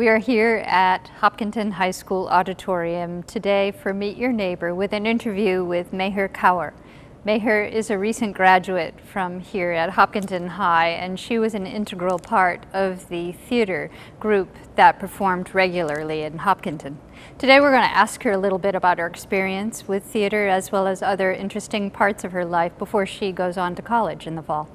We are here at Hopkinton High School Auditorium today for Meet Your Neighbor with an interview with Mehr Kaur. Mehr is a recent graduate from here at Hopkinton High, and she was an integral part of the theater group that performed regularly in Hopkinton. Today we're going to ask her a little bit about her experience with theater as well as other interesting parts of her life before she goes on to college in the fall.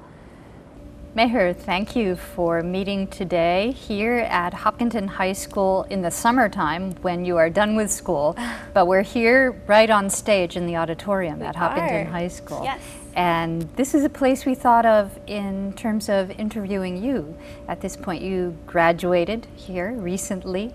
Mehr, thank you for meeting today here at Hopkinton High School in the summertime when you are done with school. But we're here right on stage in the auditorium at Hopkinton High School. Yes. And this is a place we thought of in terms of interviewing you. At this point, you graduated here recently,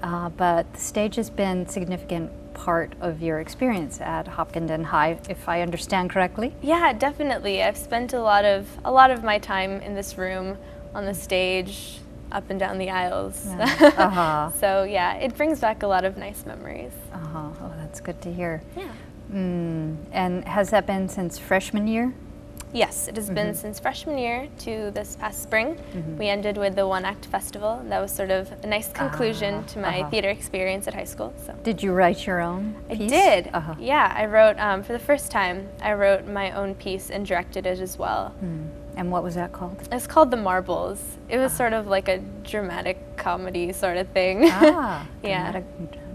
but the stage has been a significant part of your experience at Hopkinton High, if I understand correctly. Yeah, definitely. I've spent a lot of my time in this room, on the stage, up and down the aisles. Yeah. So yeah, it brings back a lot of nice memories. Oh, that's good to hear. Yeah. And has that been since freshman year? Yes, it has been since freshman year to this past spring. We ended with the One Act Festival. That was sort of a nice conclusion to my theater experience at high school. So. Did you write your own piece? I did. Yeah, I wrote, for the first time, I wrote my own piece and directed it as well. And what was that called? It's called The Marbles. It was sort of like a dramatic comedy sort of thing. Yeah.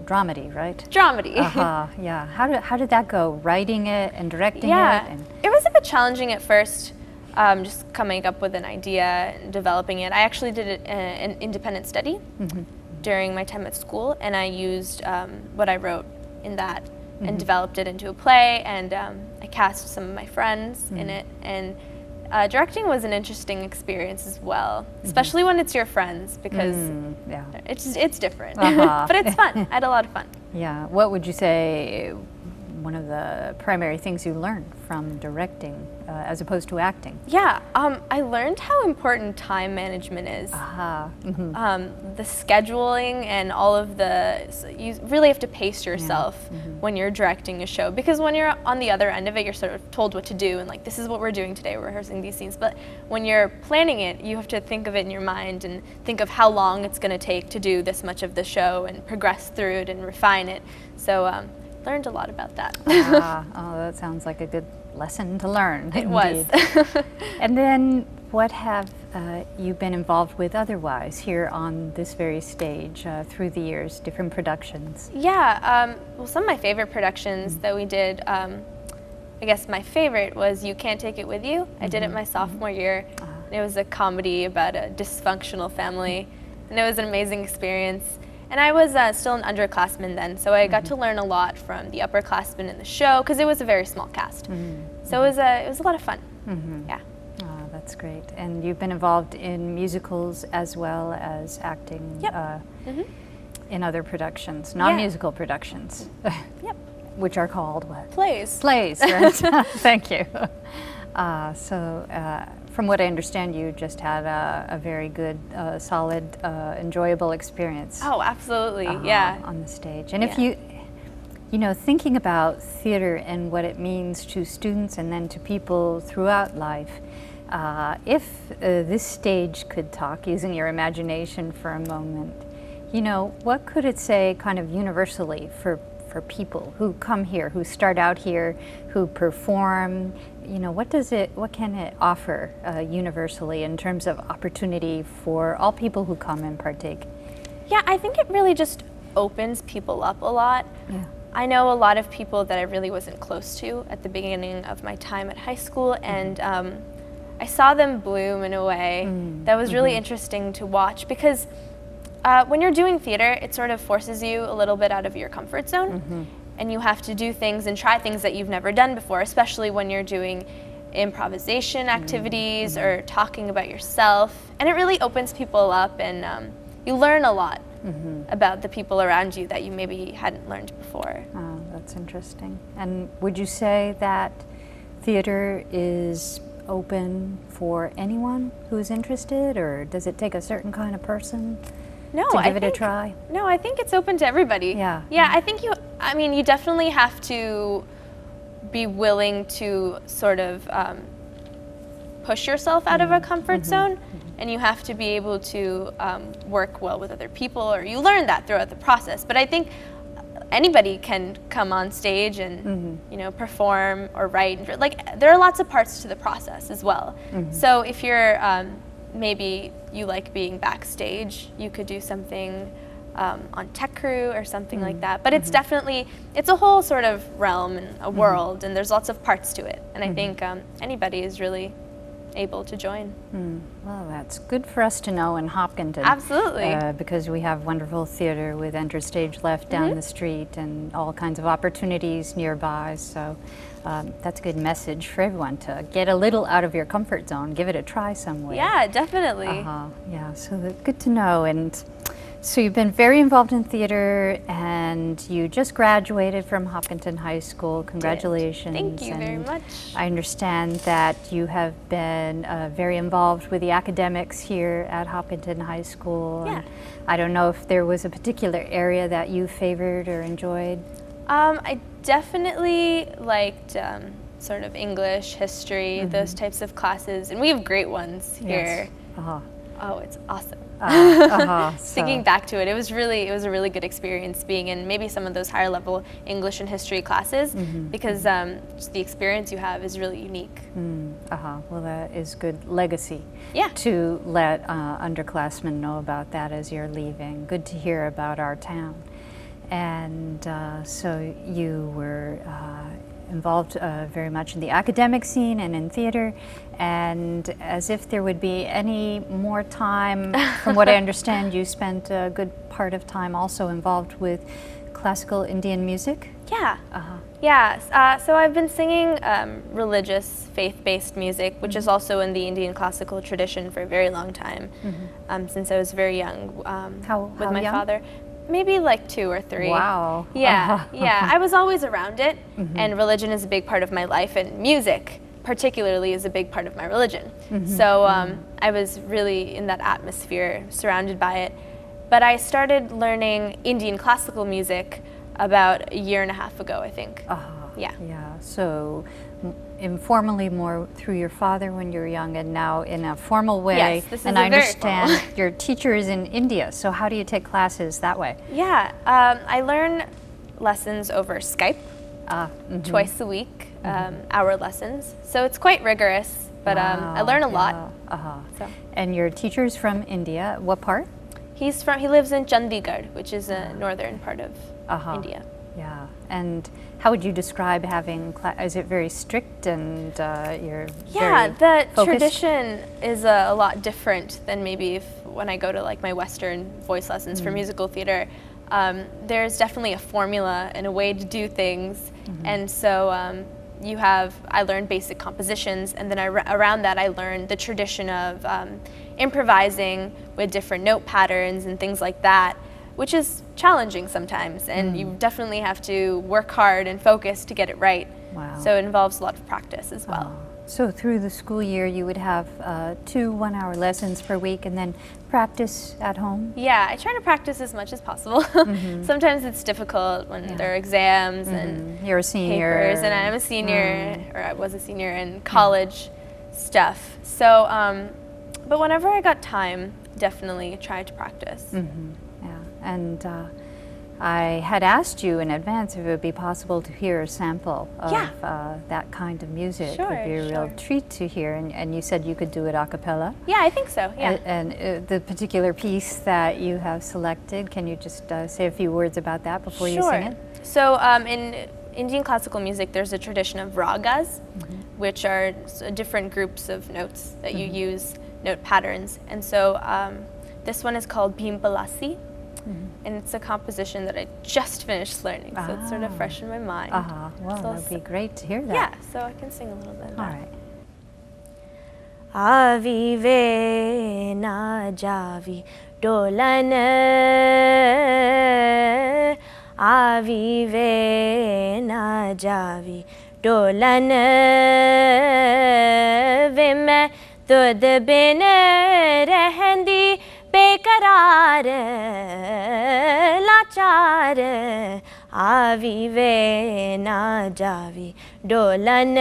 Dramedy, right? Dramedy. Yeah. How did that go? Writing it and directing it? And it was a bit challenging at first, just coming up with an idea and developing it. I actually did an independent study during my time at school, and I used what I wrote in that and developed it into a play, and I cast some of my friends in it. And directing was an interesting experience as well, especially when it's your friends, because it's different, but it's fun. I had a lot of fun. Yeah. What would you say one of the primary things you learned from directing as opposed to acting? Yeah, I learned how important time management is. The scheduling and all of you really have to pace yourself when you're directing a show, because when you're on the other end of it, you're sort of told what to do and like, this is what we're doing today, we're rehearsing these scenes. But when you're planning it, you have to think of it in your mind and think of how long it's going to take to do this much of the show and progress through it and refine it. So learned a lot about that. Oh, that sounds like a good lesson to learn. It was. And then what have you been involved with otherwise here on this very stage through the years, different productions? Yeah, well, some of my favorite productions that we did, I guess my favorite was You Can't Take It With You. I did it my sophomore year. It was a comedy about a dysfunctional family, and it was an amazing experience. And I was still an underclassman then, so I got to learn a lot from the upperclassmen in the show, because it was a very small cast. So it was a lot of fun. Yeah. Oh, that's great. And you've been involved in musicals as well as acting in other productions, non-musical productions, which are called what? Plays. Plays, right? Thank you. From what I understand, you just had a very good, solid, enjoyable experience. Oh, absolutely, yeah. On the stage. And if you thinking about theater and what it means to students and then to people throughout life, if this stage could talk, using your imagination for a moment, what could it say kind of universally for people who come here, who start out here, who perform? What can it offer universally in terms of opportunity for all people who come and partake? Yeah, I think it really just opens people up a lot. Yeah. I know a lot of people that I really wasn't close to at the beginning of my time at high school, and I saw them bloom in a way that was really interesting to watch, because when you're doing theater, it sort of forces you a little bit out of your comfort zone. And you have to do things and try things that you've never done before, especially when you're doing improvisation activities or talking about yourself. And it really opens people up, and you learn a lot about the people around you that you maybe hadn't learned before. Oh, that's interesting. And would you say that theater is open for anyone who's interested, or does it take a certain kind of person to give it a try? No, I think it's open to everybody. Yeah. Yeah, I think you definitely have to be willing to sort of push yourself out of a comfort zone. and you have to be able to work well with other people, or you learn that throughout the process. But I think anybody can come on stage and you know, perform or write. Like, there are lots of parts to the process as well. So if you're maybe you like being backstage, you could do something on tech crew or something like that. But it's definitely, it's a whole sort of realm and a world, and there's lots of parts to it. And I think anybody is really able to join. Well, that's good for us to know in Hopkinton. Absolutely. Because we have wonderful theater with Enter Stage Left down the street and all kinds of opportunities nearby. So that's a good message for everyone to get a little out of your comfort zone, give it a try somewhere. Yeah, definitely. Yeah, so good to know. And so you've been very involved in theater, and you just graduated from Hopkinton High School. Congratulations. Thank you very much. I understand that you have been very involved with the academics here at Hopkinton High School. Yeah. And I don't know if there was a particular area that you favored or enjoyed. I definitely liked sort of English, history, those types of classes, and we have great ones here. Yes. Oh, it's awesome. So. Thinking back to it, it was a really good experience being in maybe some of those higher level English and history classes, because just the experience you have is really unique. Well, that is good legacy. Yeah. To let underclassmen know about that as you're leaving. Good to hear about our town. And so you were involved very much in the academic scene and in theater, and as if there would be any more time, from what I understand, you spent a good part of time also involved with classical Indian music? Yeah. Yeah, so I've been singing religious, faith-based music, which is also in the Indian classical tradition for a very long time, since I was very young, with my father. Maybe like 2 or 3. Wow. Yeah, yeah. I was always around it, and religion is a big part of my life, and music particularly is a big part of my religion. So I was really in that atmosphere, surrounded by it. But I started learning Indian classical music about 1.5 years ago, I think. Yeah. Yeah, so informally more through your father when you were young, and now in a formal way. Yes, this is and a I very understand formal. your teacher is in India, so how do you take classes that way? Yeah, I learn lessons over Skype twice a week, hour lessons. So it's quite rigorous, but I learn a lot. So. And your teacher's from India, what part? He lives in Chandigarh, which is a northern part of India. Yeah, and how would you describe having is it very strict and you're the very focused? tradition is a lot different than maybe when I go to like my Western voice lessons for musical theater. There's definitely a formula and a way to do things, and so I learned basic compositions, and then around that I learned the tradition of improvising with different note patterns and things like that, which is challenging sometimes, and you definitely have to work hard and focus to get it right. Wow. So it involves a lot of practice as well. So through the school year you would have 2 one-hour lessons per week and then practice at home? Yeah, I try to practice as much as possible. Sometimes it's difficult when there are exams and you're a senior. papers, and I'm a senior, or I was a senior in college stuff. So, but whenever I got time, definitely try to practice. Yeah, and I had asked you in advance if it would be possible to hear a sample of that kind of music. Sure, it would be a real treat to hear, and you said you could do it a cappella. Yeah, I think so, yeah. And the particular piece that you have selected, can you just say a few words about that before you sing it? So in Indian classical music, there's a tradition of ragas, which are different groups of notes that you use, note patterns. And so this one is called Bhimpalasi. And it's a composition that I just finished learning, so it's sort of fresh in my mind. Well, So that would be great to hear that. Yeah, so I can sing a little bit of All that. right. Avi ve na javi dolan, avi ve na javi dolan, ve main tud bin रहंदी बेकरार लाचार आवी वे ना जावी Dolan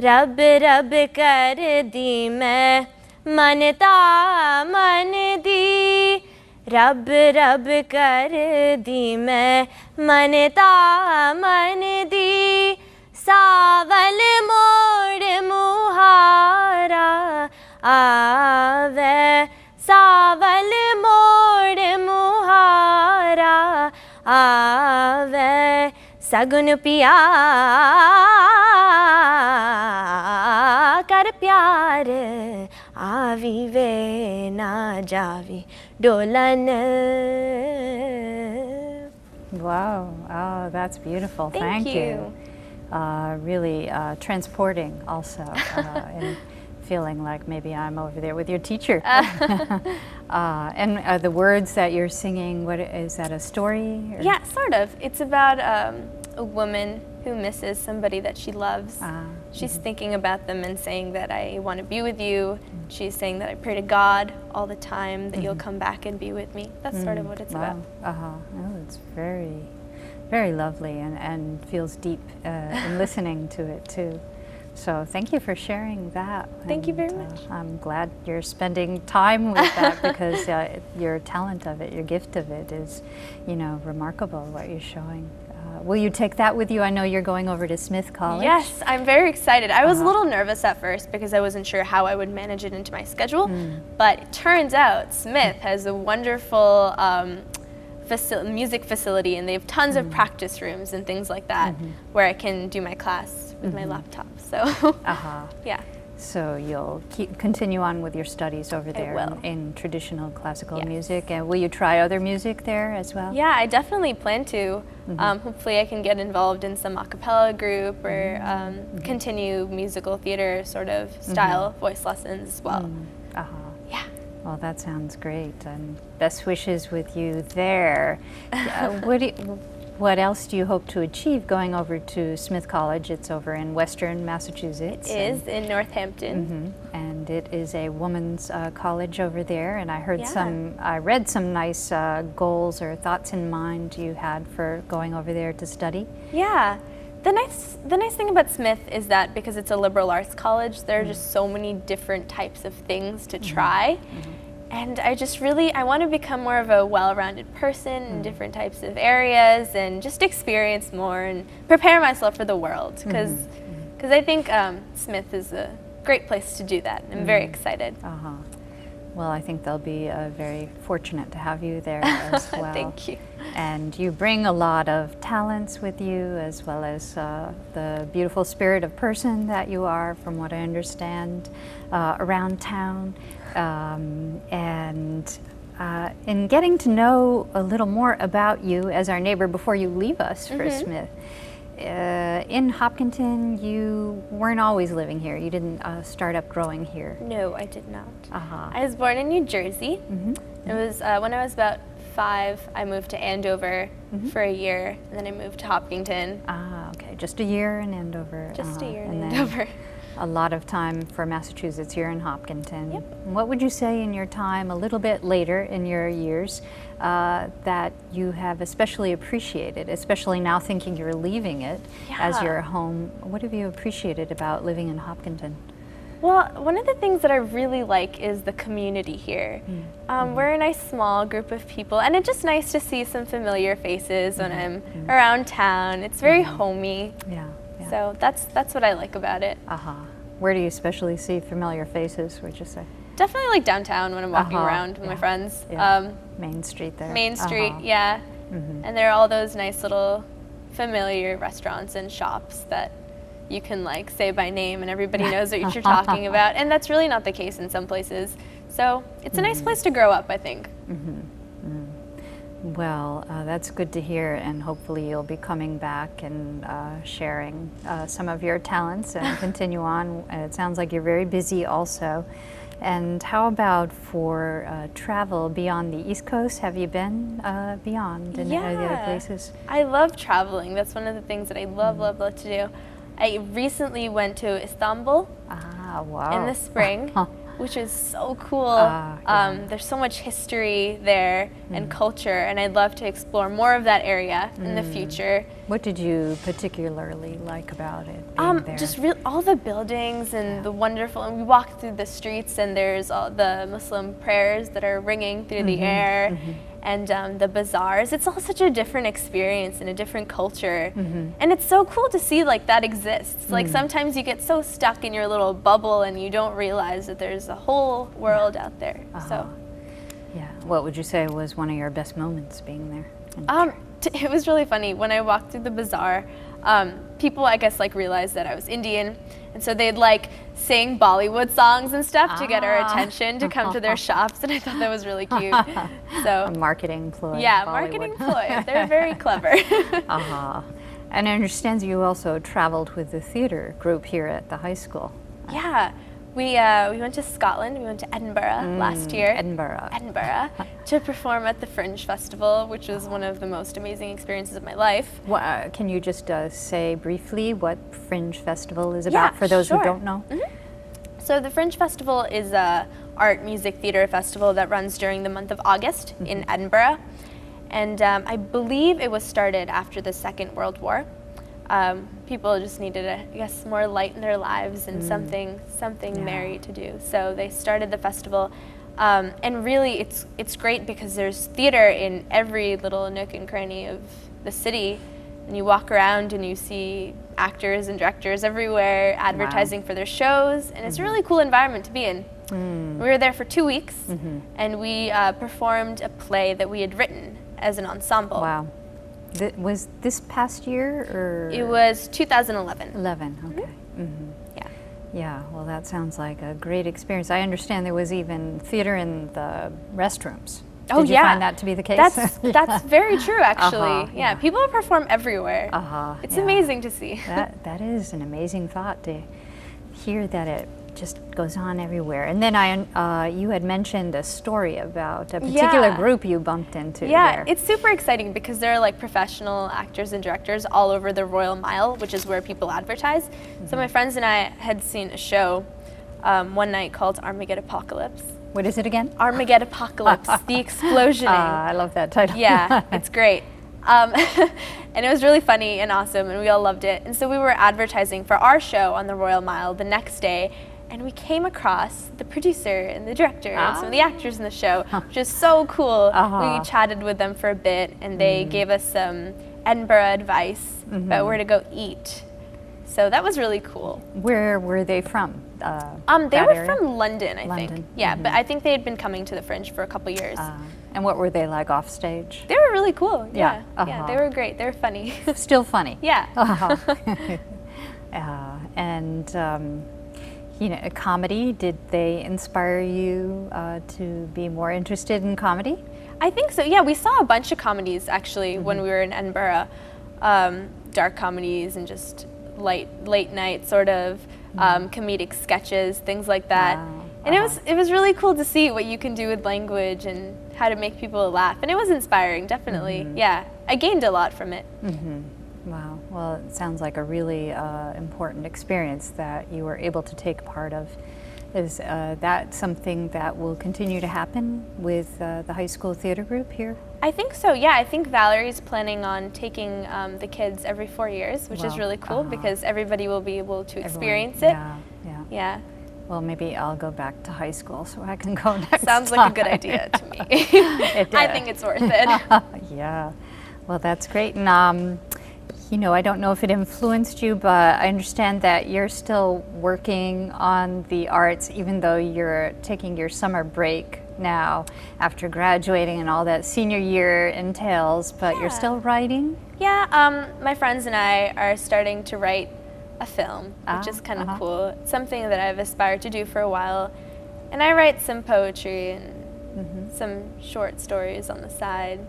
रब रब कर दी मैं मनता मन दी रब रब कर दी मैं मनता मन दी सावल मोड़ मुहारा आवे सावल मोड़ मुहारा आवे सगुन पिया कर प्यार आवी वे ना जावी डोलन. Wow, oh, that's beautiful. Thank you. Really transporting also, and feeling like maybe I'm over there with your teacher. And the words that you're singing, what is that, a story? Or? Yeah, sort of. It's about a woman who misses somebody that she loves. She's thinking about them and saying that I want to be with you. She's saying that I pray to God all the time that you'll come back and be with me. That's sort of what it's about. Oh, it's very, very lovely and feels deep in listening to it too. So thank you for sharing that. Thank you very much. I'm glad you're spending time with that because your talent of it, your gift of it is, remarkable what you're showing. Will you take that with you? I know you're going over to Smith College. Yes, I'm very excited. I was a little nervous at first because I wasn't sure how I would manage it into my schedule, but it turns out Smith has a wonderful music facility, and they have tons of practice rooms and things like that where I can do my class with my laptop. So, yeah. So you'll continue on with your studies over there in traditional classical music, and will you try other music there as well? Yeah, I definitely plan to. Hopefully I can get involved in some a cappella group or continue musical theater sort of style voice lessons as well. Yeah. Well, that sounds great, and best wishes with you there. What else do you hope to achieve going over to Smith College? It's over in Western Massachusetts. It is in Northampton. And it is a woman's college over there. And I heard I read some nice goals or thoughts in mind you had for going over there to study. Yeah. The nice thing about Smith is that because it's a liberal arts college, there are just so many different types of things to try. And I want to become more of a well-rounded person in different types of areas and just experience more and prepare myself for the world because I think Smith is a great place to do that. I'm very excited. Well, I think they'll be very fortunate to have you there as well. Thank you. And you bring a lot of talents with you, as well as the beautiful spirit of person that you are, from what I understand, around town. And in getting to know a little more about you as our neighbor before you leave us for Smith, in Hopkinton, you weren't always living here. You didn't start up growing here. No, I did not. I was born in New Jersey. It was when I was about 5, I moved to Andover for a year, and then I moved to Hopkinton. Okay, just a year in Andover. Just a year in Andover. A lot of time for Massachusetts here in Hopkinton. What would you say in your time a little bit later in your years that you have especially appreciated, especially now thinking you're leaving it as your home? What have you appreciated about living in Hopkinton? Well, one of the things that I really like is the community here. We're a nice small group of people, and it's just nice to see some familiar faces when I'm around town. It's very homey. So that's what I like about it. Where do you especially see familiar faces, would you say? Definitely like downtown when I'm walking around with my friends. Main Street there. Main Street, and there are all those nice little familiar restaurants and shops that you can like say by name and everybody knows what you're talking about. And that's really not the case in some places. So it's a nice place to grow up, I think. Well, that's good to hear, and hopefully you'll be coming back and sharing some of your talents and continue on. It sounds like you're very busy also. And how about for travel beyond the East Coast? Have you been beyond in the other places? I love traveling. That's one of the things that I love to do. I recently went to Istanbul in the spring. which is so cool. Yeah. There's so much history there and culture, and I'd love to explore more of that area in the future. What did you particularly like about it, being there? Just all the buildings and the wonderful, and we walk through the streets and there's all the Muslim prayers that are ringing through the air, and the bazaars. It's all such a different experience and a different culture, and it's so cool to see like that exists. Like sometimes you get so stuck in your little bubble and you don't realize that there's a whole world out there. So yeah, what would you say was one of your best moments being there? it was really funny when I walked through the bazaar. People, I guess, like realized that I was Indian, and so they'd like sing Bollywood songs and stuff to get our attention to come to their shops, and I thought that was really cute. So A marketing ploy. yeah, Bollywood. marketing ploy. They're very clever. And I understand you also traveled with the theater group here at the high school. Yeah, we went to Scotland. We went to Edinburgh last year. Edinburgh. To perform at the Fringe Festival, which was one of the most amazing experiences of my life. Can you just say briefly what Fringe Festival is about for those who don't know? So the Fringe Festival is a art, music, theater festival that runs during the month of August in Edinburgh. And I believe it was started after the Second World War. People just needed, I guess, more light in their lives and something merry to do. So they started the festival. And really, it's great because there's theater in every little nook and cranny of the city. And you walk around and you see actors and directors everywhere advertising for their shows. And it's a really cool environment to be in. We were there for 2 weeks, and we performed a play that we had written as an ensemble. Wow. Was this past year or? It was 2011. 11, okay. Yeah. Yeah, well, that sounds like a great experience. I understand there was even theater in the restrooms. Oh, Did you find that to be the case? That's very true, actually. Yeah, people perform everywhere. It's amazing to see. That is an amazing thought to hear that it just goes on everywhere. And then you had mentioned a story about a particular group you bumped into there. It's super exciting because there are like professional actors and directors all over the Royal Mile, which is where people advertise. So my friends and I had seen a show one night called Armageddon Apocalypse. What is it again? Armageddon Apocalypse, the explosioning. I love that title. Yeah, it's great. And it was really funny and awesome, and we all loved it. And so we were advertising for our show on the Royal Mile the next day, and we came across the producer and the director and some of the actors in the show, which is so cool. We chatted with them for a bit, and they gave us some Edinburgh advice about where to go eat. So that was really cool. Where were they from? They were from London, I think. Yeah, but I think they had been coming to the Fringe for a couple years. And what were they like off stage? They were really cool. Yeah. Yeah, they were great. They were funny. Still funny. Yeah. And comedy, did they inspire you to be more interested in comedy? I think so. Yeah, we saw a bunch of comedies actually when we were in Edinburgh. Dark comedies and just late night sort of comedic sketches, things like that. And it was really cool to see what you can do with language and how to make people laugh. And it was inspiring, definitely. Yeah, I gained a lot from it. Wow. Well, it sounds like a really important experience that you were able to take part of. Is that something that will continue to happen with the high school theater group here? I think so, yeah. I think Valerie's planning on taking the kids every 4 years, which is really cool because everybody will be able to experience it. Yeah. Well, maybe I'll go back to high school so I can go next Sounds time. like a good idea to me. I think it's worth it. Yeah. Well, that's great. And I don't know if it influenced you, but I understand that you're still working on the arts even though you're taking your summer break now after graduating and all that senior year entails, but you're still writing? Yeah, my friends and I are starting to write a film, which is kind of cool. It's something that I've aspired to do for a while. And I write some poetry and some short stories on the side,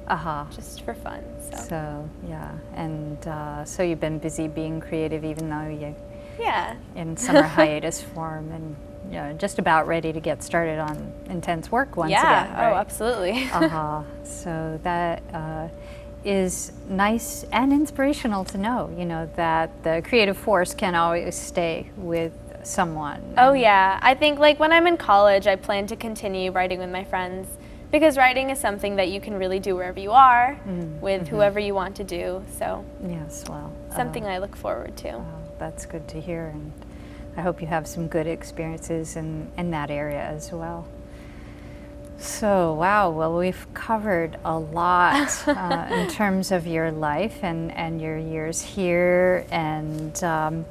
just for fun. So yeah, and so you've been busy being creative even though you're in summer hiatus form and just about ready to get started on intense work once again. Right? Oh, absolutely. So that is nice and inspirational to know, that the creative force can always stay with someone. Oh yeah, I think like when I'm in college, I plan to continue writing with my friends, because writing is something that you can really do wherever you are, with whoever you want to do. So Yes, well, something I look forward to. that's good to hear, and I hope you have some good experiences in that area as well. So, wow, well, we've covered a lot in terms of your life and your years here, and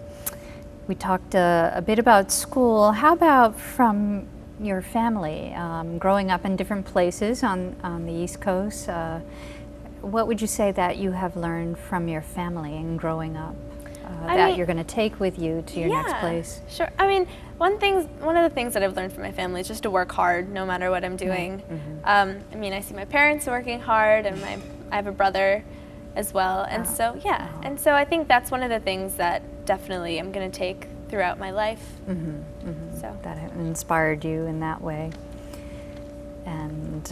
we talked a bit about school. How about from your family, growing up in different places on the East Coast? What would you say that you have learned from your family in growing up that you're going to take with you to your next place? Sure. I mean, one of the things that I've learned from my family is just to work hard no matter what I'm doing. I mean, I see my parents working hard, and I have a brother as well, and so and so I think that's one of the things that definitely I'm going to take throughout my life. So that inspired you in that way. And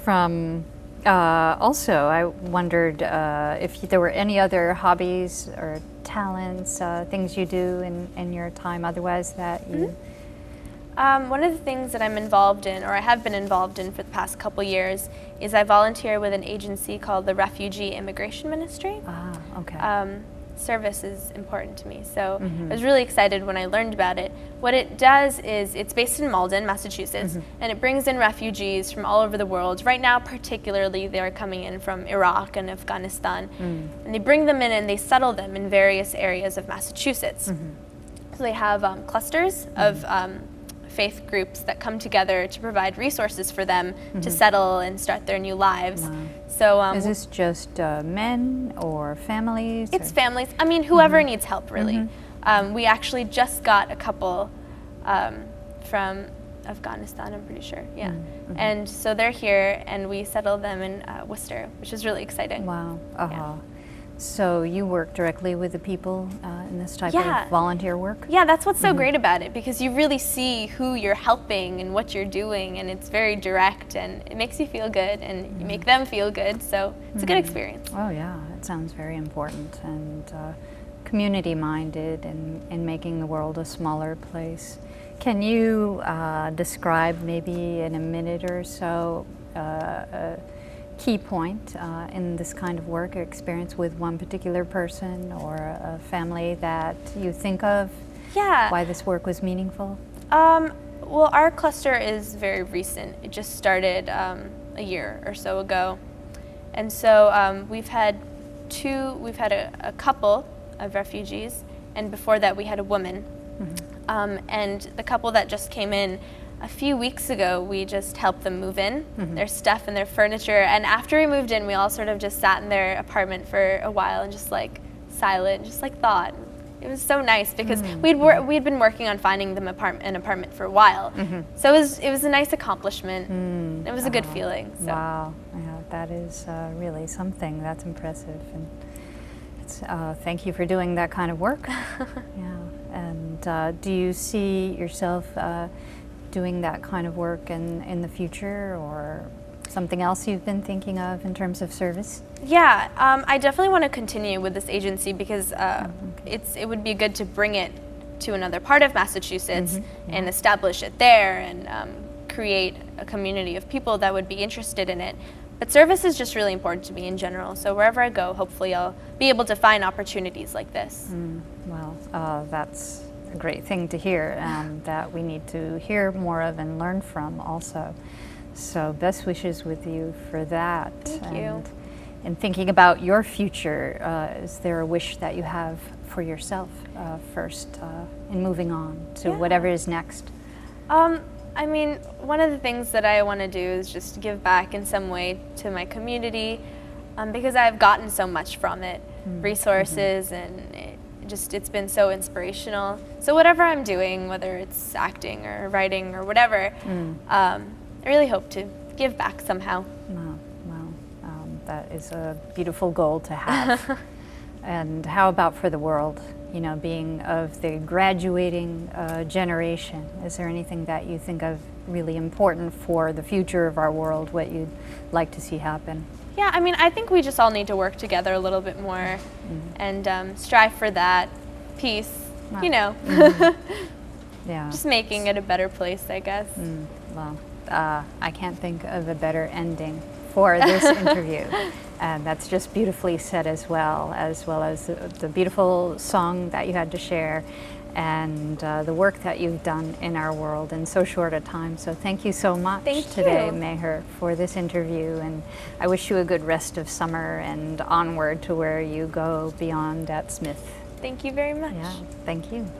from also, I wondered if there were any other hobbies or talents, things you do in your time otherwise that you... One of the things that I'm involved in, or I have been involved in for the past couple years, is I volunteer with an agency called the Refugee Immigration Ministry. Ah, okay. Service is important to me, so I was really excited when I learned about it. What it does is, it's based in Malden, Massachusetts, and it brings in refugees from all over the world. Right now, particularly, they're coming in from Iraq and Afghanistan, and they bring them in and they settle them in various areas of Massachusetts. So they have clusters of faith groups that come together to provide resources for them to settle and start their new lives. Wow. So is this just men or families? It's families. I mean, whoever needs help, really. We actually just got a couple from Afghanistan, I'm pretty sure, and so they're here, and we settled them in Worcester, which is really exciting. Wow. So you work directly with the people in this type of volunteer work? Yeah, that's what's so great about it, because you really see who you're helping and what you're doing, and it's very direct, and it makes you feel good, and you make them feel good, so it's a good experience. Oh yeah, it sounds very important, and community-minded, and making the world a smaller place. Can you describe, maybe in a minute or so, a key point in this kind of work or experience with one particular person or a family that you think of? Yeah. Why this work was meaningful? Well, our cluster is very recent. It just started a year or so ago. And so we've had a couple of refugees, and before that we had a woman. And the couple that just came in a few weeks ago, we just helped them move in, their stuff and their furniture. And after we moved in, we all sort of just sat in their apartment for a while and just like silent, just like thought. It was so nice, because we'd been working on finding them an apartment for a while. So it was a nice accomplishment. It was a good feeling. So. Wow, yeah, that is really something. That's impressive. And it's, thank you for doing that kind of work. And do you see yourself doing that kind of work in the future, or something else you've been thinking of in terms of service? Yeah, I definitely want to continue with this agency, because it would be good to bring it to another part of Massachusetts and establish it there, and create a community of people that would be interested in it. But service is just really important to me in general, so wherever I go, hopefully I'll be able to find opportunities like this. Well, that's a great thing to hear, that we need to hear more of and learn from also. So best wishes with you for that. Thank you. And thinking about your future, is there a wish that you have for yourself first in moving on to whatever is next? I mean, one of the things that I want to do is just give back in some way to my community, because I've gotten so much from it, resources, and it's been so inspirational. So whatever I'm doing, whether it's acting or writing or whatever, I really hope to give back somehow. Well, that is a beautiful goal to have. And how about for the world? You know, being of the graduating generation, is there anything that you think of really important for the future of our world, what you'd like to see happen? Yeah, I mean, I think we just all need to work together a little bit more and strive for that peace you know, Yeah. just making it a better place, I guess. Well, I can't think of a better ending for this interview. And that's just beautifully said as well as the beautiful song that you had to share and the work that you've done in our world in so short a time. So thank you so much today, Mehr, for this interview. And I wish you a good rest of summer and onward to where you go beyond at Smith. Thank you very much. Yeah, thank you.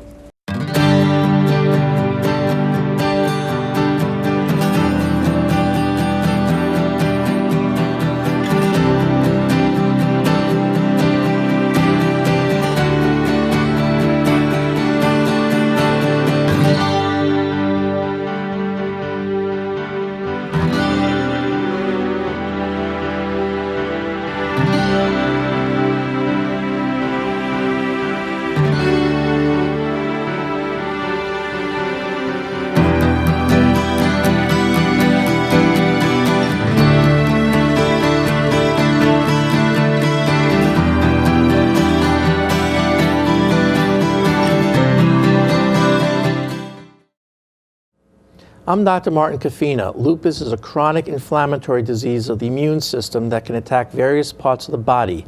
I'm Dr. Martin Kafina. Lupus is a chronic inflammatory disease of the immune system that can attack various parts of the body,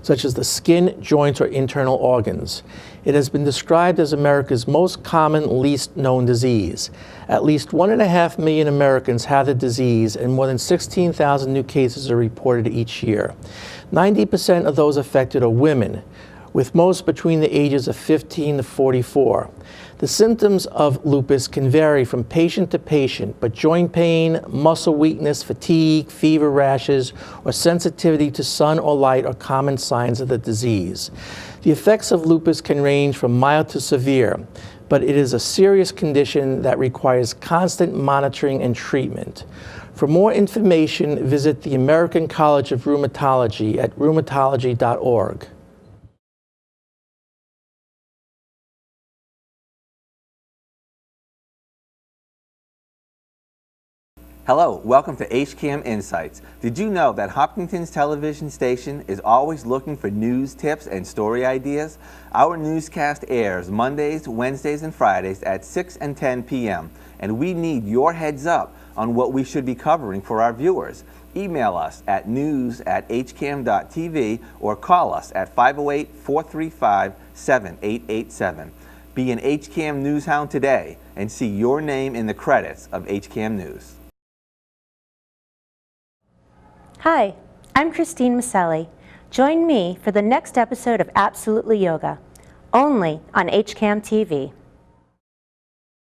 such as the skin, joints, or internal organs. It has been described as America's most common, least known disease. At least 1.5 million Americans have the disease, and more than 16,000 new cases are reported each year. 90% of those affected are women, with most between the ages of 15 to 44. The symptoms of lupus can vary from patient to patient, but joint pain, muscle weakness, fatigue, fever, rashes, or sensitivity to sun or light are common signs of the disease. The effects of lupus can range from mild to severe, but it is a serious condition that requires constant monitoring and treatment. For more information, visit the American College of Rheumatology at rheumatology.org. Hello, welcome to HCAM Insights. Did you know that Hopkinton's television station is always looking for news, tips, and story ideas? Our newscast airs Mondays, Wednesdays, and Fridays at 6 and 10 p.m. And we need your heads up on what we should be covering for our viewers. Email us at news@hcam.tv or call us at 508-435-7887. Be an HCAM News Hound today and see your name in the credits of HCAM News. Hi, I'm Christine Maselli. Join me for the next episode of Absolutely Yoga, only on HCAM TV.